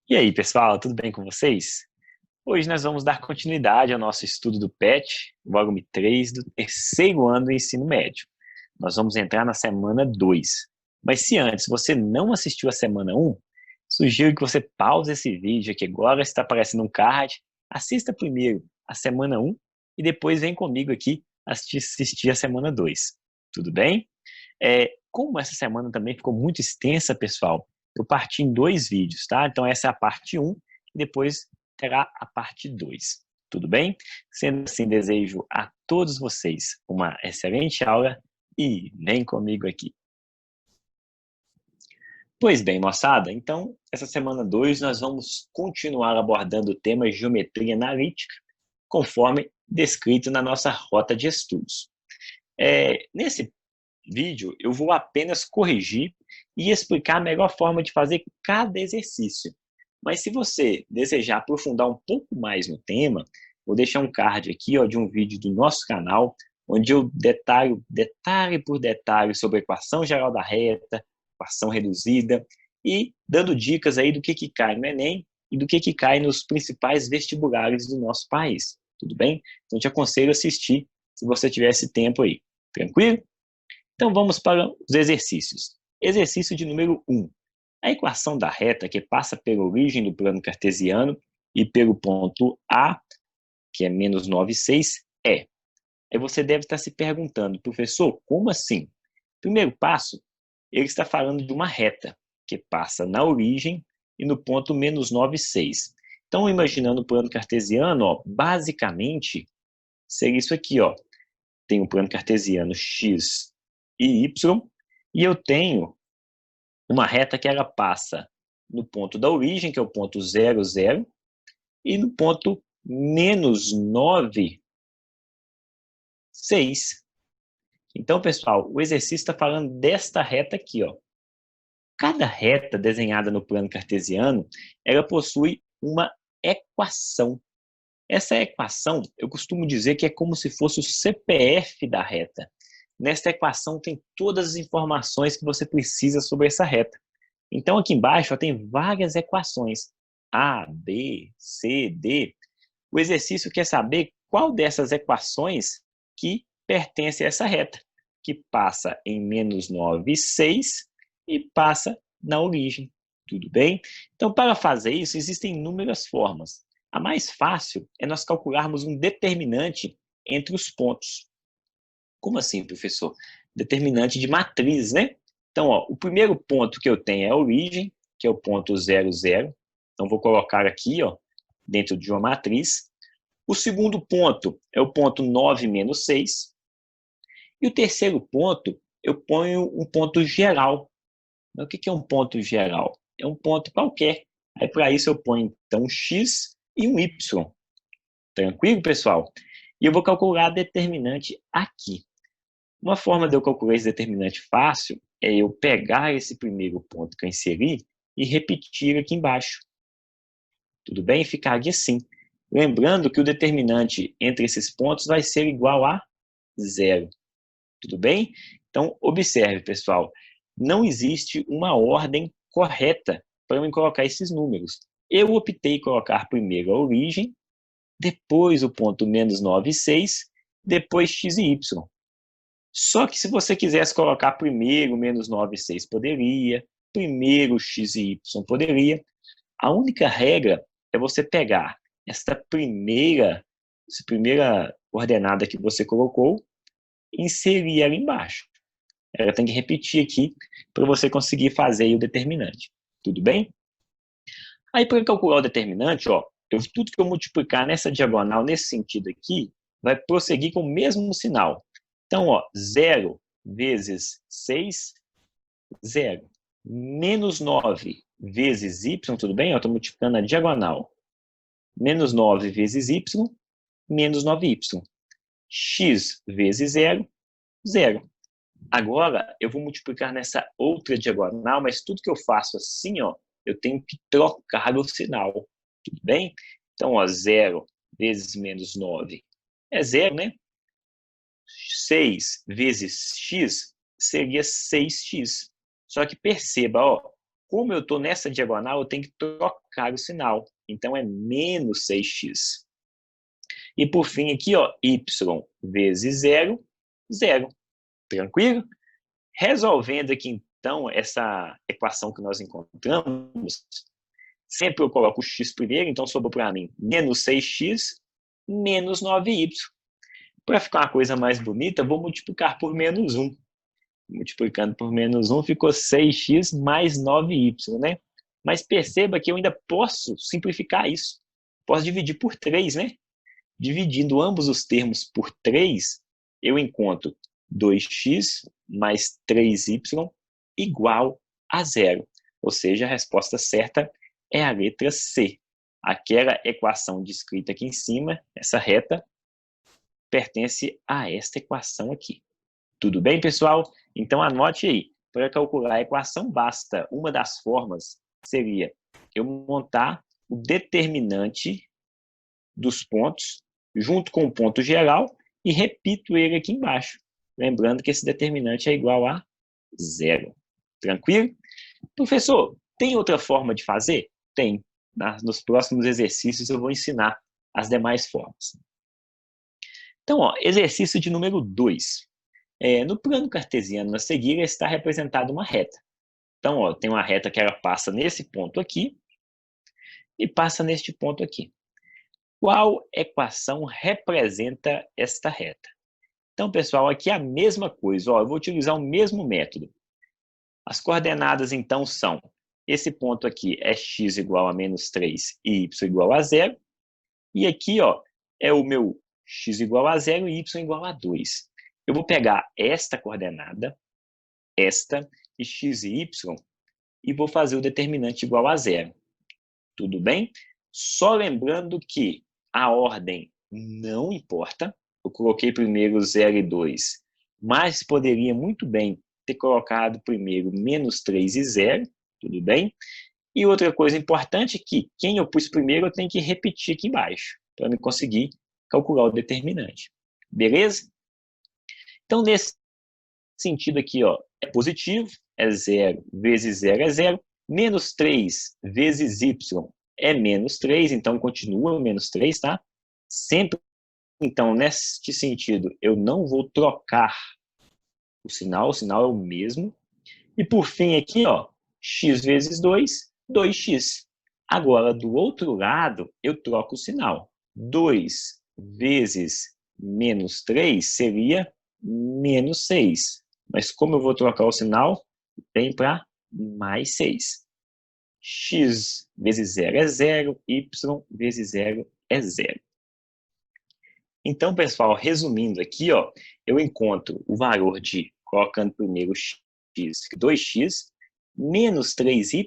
E aí, pessoal, tudo bem com vocês? Hoje nós vamos dar continuidade ao nosso estudo do PET, volume 3 do terceiro ano do ensino médio. Nós vamos entrar na semana 2. Mas se antes você não assistiu a semana um, sugiro que você pause esse vídeo que agora está aparecendo um card, assista primeiro a semana um e depois vem comigo aqui assistir a semana 2. Tudo bem? Como essa semana também ficou muito extensa, pessoal, eu parti em dois vídeos, tá? Então essa é a parte um e depois terá a parte 2. Tudo bem? Sendo assim, desejo a todos vocês uma excelente aula e vem comigo aqui. Pois bem, moçada, então essa semana 2 nós vamos continuar abordando o tema geometria analítica, conforme descrito na nossa rota de estudos. Nesse vídeo, eu vou apenas corrigir e explicar a melhor forma de fazer cada exercício. Mas se você desejar aprofundar um pouco mais no tema, vou deixar um card aqui de um vídeo do nosso canal, onde eu detalho detalhe por detalhe sobre a equação geral da reta, equação reduzida, e dando dicas aí do que cai no Enem e do que cai nos principais vestibulares do nosso país. Tudo bem? Então, te aconselho a assistir se você tiver esse tempo aí. Tranquilo? Então vamos para os exercícios. Exercício de número 1. A equação da reta que passa pela origem do plano cartesiano e pelo ponto A, que é menos 9,6, é. Aí você deve estar se perguntando, professor, como assim? Primeiro passo, ele está falando de uma reta que passa na origem e no ponto menos 9,6. Então, imaginando o plano cartesiano, basicamente seria isso aqui, tem o plano cartesiano x e y, e eu tenho uma reta que ela passa no ponto da origem, que é o ponto 0, 0, e no ponto menos 9, 6. Então, pessoal, o exercício está falando desta reta aqui, Cada reta desenhada no plano cartesiano, ela possui uma equação. Essa equação, eu costumo dizer que é como se fosse o CPF da reta. Nesta equação tem todas as informações que você precisa sobre essa reta. Então, aqui embaixo tem várias equações. A, B, C, D. O exercício quer saber qual dessas equações que pertence a essa reta, que passa em menos 9,6 e passa na origem. Tudo bem? Então, para fazer isso, existem inúmeras formas. A mais fácil é nós calcularmos um determinante entre os pontos. Como assim, professor? Determinante de matriz, né? Então, o primeiro ponto que eu tenho é a origem, que é o ponto 0, 0. Então, vou colocar aqui, dentro de uma matriz. O segundo ponto é o ponto 9 menos 6. E o terceiro ponto, eu ponho um ponto geral. O que é um ponto geral? É um ponto qualquer. Aí, para isso, eu ponho, então, um x e um y. Tranquilo, pessoal? E eu vou calcular a determinante aqui. Uma forma de eu calcular esse determinante fácil é eu pegar esse primeiro ponto que eu inseri e repetir aqui embaixo. Tudo bem? Ficaria assim. Lembrando que o determinante entre esses pontos vai ser igual a zero. Tudo bem? Então, observe, pessoal. Não existe uma ordem correta para eu colocar esses números. Eu optei por colocar primeiro a origem, depois o ponto menos 9,6, depois x e y. Só que se você quisesse colocar primeiro menos 9,6 poderia, primeiro x e y poderia. A única regra é você pegar essa primeira coordenada que você colocou e inserir ela embaixo. Ela tem que repetir aqui para você conseguir fazer o determinante. Tudo bem? Aí, para calcular o determinante, tudo que eu multiplicar nessa diagonal, nesse sentido aqui, vai prosseguir com o mesmo sinal. Então, 0 vezes 6, 0. Menos 9 vezes y, tudo bem? Estou multiplicando a diagonal. Menos 9 vezes y, menos 9y. X vezes 0, 0. Agora, eu vou multiplicar nessa outra diagonal, mas tudo que eu faço assim, eu tenho que trocar o sinal. Tudo bem? Então, 0 vezes menos 9 é 0, né? 6 vezes x seria 6x. Só que perceba, como eu estou nessa diagonal, eu tenho que trocar o sinal. Então, é menos 6x. E por fim aqui, ó, y vezes 0, 0. Tranquilo? Resolvendo aqui, então, essa equação que nós encontramos, sempre eu coloco o x primeiro, então sobrou para mim menos 6x menos 9y. Para ficar uma coisa mais bonita, vou multiplicar por menos 1. Multiplicando por menos 1, ficou 6x mais 9y, né? Mas perceba que eu ainda posso simplificar isso. Posso dividir por 3, né? Dividindo ambos os termos por 3, eu encontro 2x mais 3y igual a 0. Ou seja, a resposta certa é a letra C. Aquela equação descrita aqui em cima, essa reta, pertence a esta equação aqui. Tudo bem, pessoal? Então, anote aí. Para calcular a equação, basta uma das formas, seria eu montar o determinante dos pontos junto com o ponto geral e repito ele aqui embaixo. Lembrando que esse determinante é igual a 0. Tranquilo? Professor, tem outra forma de fazer? Tem. Nos próximos exercícios eu vou ensinar as demais formas. Então, ó, exercício de número 2. No plano cartesiano a seguir está representada uma reta. Então, ó, tem uma reta que ela passa nesse ponto aqui e passa neste ponto aqui. Qual equação representa esta reta? Então, pessoal, aqui é a mesma coisa. Ó, eu vou utilizar o mesmo método. As coordenadas, então, são... Esse ponto aqui é x igual a menos 3 e y igual a 0. E aqui, ó, é o meu x igual a 0 e y igual a 2. Eu vou pegar esta coordenada, esta, e x e y, e vou fazer o determinante igual a 0. Tudo bem? Só lembrando que a ordem não importa. Eu coloquei primeiro 0 e 2, mas poderia muito bem ter colocado primeiro menos 3 e 0, tudo bem? E outra coisa importante é que quem eu pus primeiro eu tenho que repetir aqui embaixo, para eu conseguir calcular o determinante. Beleza? Então, nesse sentido aqui, ó, é positivo, é 0 vezes 0 é 0, menos 3 vezes y é menos 3, então continua menos 3, tá? Sempre, então, neste sentido, eu não vou trocar o sinal é o mesmo. E por fim aqui, ó, x vezes 2, 2x. Agora, do outro lado, eu troco o sinal. 2 vezes menos 3 seria menos 6. Mas como eu vou trocar o sinal, vem para mais 6. X vezes 0 é 0, y vezes 0 é 0. Então, pessoal, resumindo aqui, ó, eu encontro o valor de, colocando primeiro x, 2x, menos 3y,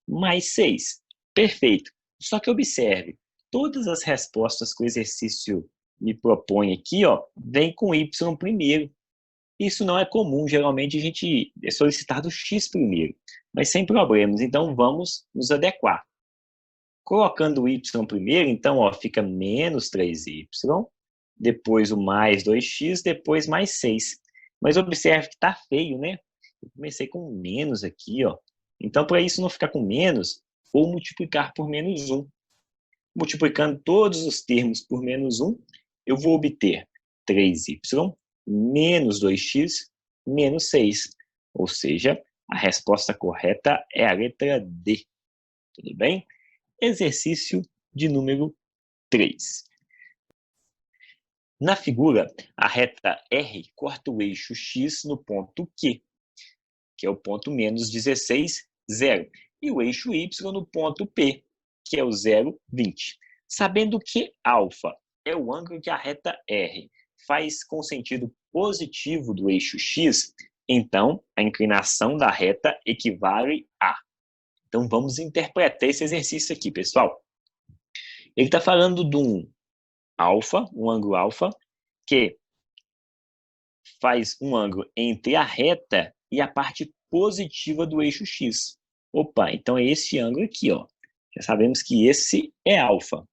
mais 6. Perfeito. Só que observe, todas as respostas que o exercício me propõe aqui, ó, vem com y primeiro. Isso não é comum, geralmente a gente é solicitado x primeiro, mas sem problemas, então vamos nos adequar. Colocando o y primeiro, então, ó, fica menos 3y, depois o mais 2x, depois mais 6. Mas observe que está feio, né? Eu comecei com menos aqui, ó. Então, para isso não ficar com menos, vou multiplicar por menos 1. Multiplicando todos os termos por menos 1, eu vou obter 3y menos 2x menos 6. Ou seja, a resposta correta é a letra D. Tudo bem? Exercício de número 3. Na figura, a reta R corta o eixo X no ponto Q, que é o ponto menos 16, 0, e o eixo Y no ponto P, que é o 0, 20. Sabendo que alfa é o ângulo que a reta R faz com o sentido positivo do eixo X, então a inclinação da reta equivale a. Então vamos interpretar esse exercício aqui, pessoal. Ele está falando de um ângulo alfa, que faz um ângulo entre a reta e a parte positiva do eixo X. Opa, então é esse ângulo aqui, ó. Já sabemos que esse é alfa.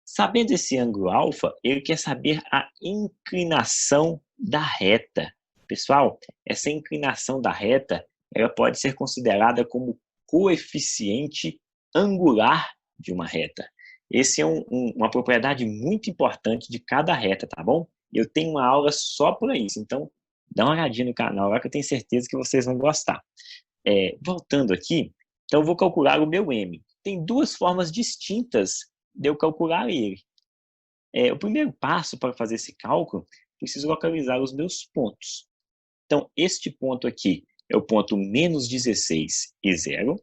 Sabendo esse ângulo alfa, ele quer saber a inclinação da reta. Pessoal, essa inclinação da reta, ela pode ser considerada como coeficiente angular de uma reta. Esse é uma propriedade muito importante de cada reta, tá bom? Eu tenho uma aula só para isso, então dá uma olhadinha no canal lá que eu tenho certeza que vocês vão gostar. Voltando aqui, então eu vou calcular o meu M. Tem duas formas distintas de eu calcular ele. O primeiro passo para fazer esse cálculo, preciso localizar os meus pontos. Então, este ponto aqui é o ponto menos 16 e 0,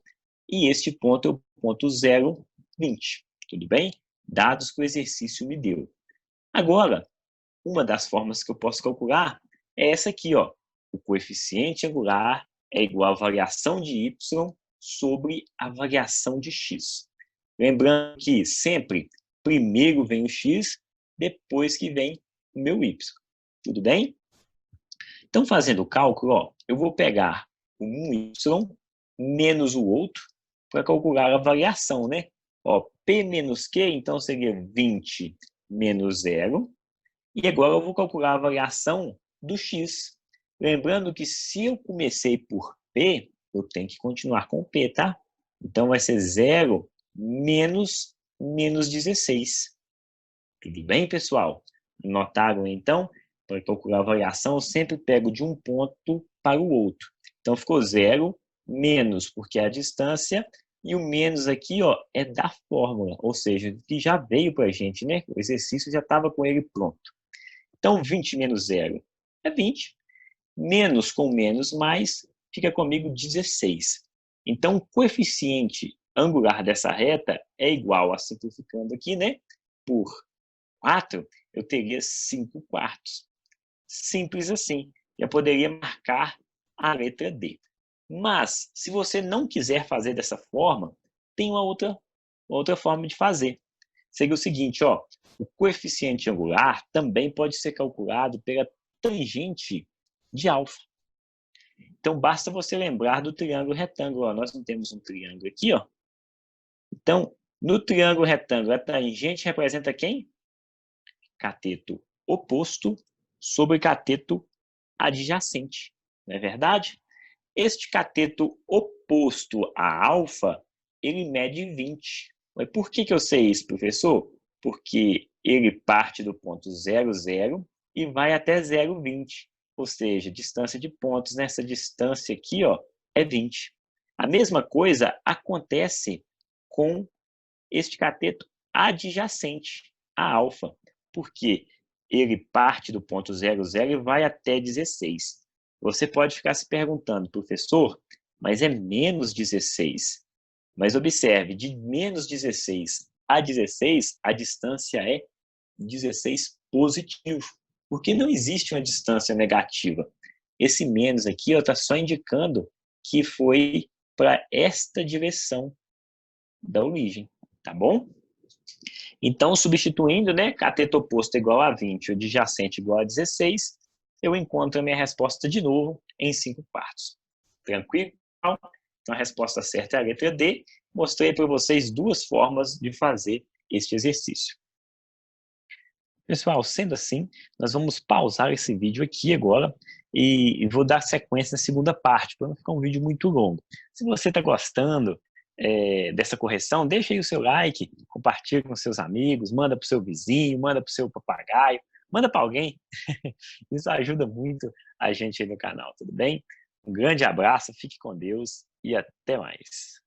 e este ponto é o ponto 0, 20. Tudo bem? Dados que o exercício me deu. Agora, uma das formas que eu posso calcular é essa aqui, ó. O coeficiente angular é igual à variação de y sobre a variação de x. Lembrando que sempre primeiro vem o x, depois que vem o meu y. Tudo bem? Então, fazendo o cálculo, ó, eu vou pegar um y menos o outro para calcular a variação, né? Ó, P menos Q, então, seria 20 menos 0. E agora eu vou calcular a variação do x. Lembrando que se eu comecei por P, eu tenho que continuar com P, tá? Então, vai ser 0 menos 16. Tudo bem, pessoal? Notaram, então? Para calcular a variação, eu sempre pego de um ponto para o outro. Então, ficou 0 menos, porque é a distância, e o menos aqui, ó, é da fórmula, ou seja, que já veio para a gente, né? O exercício já estava com ele pronto. Então, 20 menos 0 é 20. Menos com menos mais, fica comigo 16. Então, o coeficiente angular dessa reta é igual a, simplificando aqui, né? Por 4, eu teria 5 quartos. Simples assim. Eu poderia marcar a letra D. Mas, se você não quiser fazer dessa forma, tem uma outra forma de fazer. Seria o seguinte, ó, o coeficiente angular também pode ser calculado pela tangente de alfa. Então, basta você lembrar do triângulo retângulo. Ó, nós não temos um triângulo aqui, ó. Então, no triângulo retângulo, a tangente representa quem? Cateto oposto sobre cateto adjacente. Não é verdade? Este cateto oposto a alfa, ele mede 20. Mas por que eu sei isso, professor? Porque ele parte do ponto 0, 0 e vai até 0,20. Ou seja, distância de pontos nessa distância aqui, ó, é 20. A mesma coisa acontece com este cateto adjacente a alfa, porque ele parte do ponto 0, 0 e vai até 16. Você pode ficar se perguntando, professor, mas é menos 16. Mas observe, de menos 16 a 16, a distância é 16 positivo, porque não existe uma distância negativa. Esse menos aqui está só indicando que foi para esta direção da origem, tá bom? Então, substituindo, né, cateto oposto igual a 20, o adjacente igual a 16, eu encontro a minha resposta de novo em 5 quartos. Tranquilo? Então, a resposta certa é a letra D. Mostrei para vocês duas formas de fazer este exercício. Pessoal, sendo assim, nós vamos pausar esse vídeo aqui agora e vou dar sequência na segunda parte, para não ficar um vídeo muito longo. Se você está gostando dessa correção, deixa aí o seu like, compartilha com seus amigos, manda para o seu vizinho, manda para o seu papagaio, manda para alguém. Isso ajuda muito a gente aí no canal, tudo bem? Um grande abraço, fique com Deus e até mais.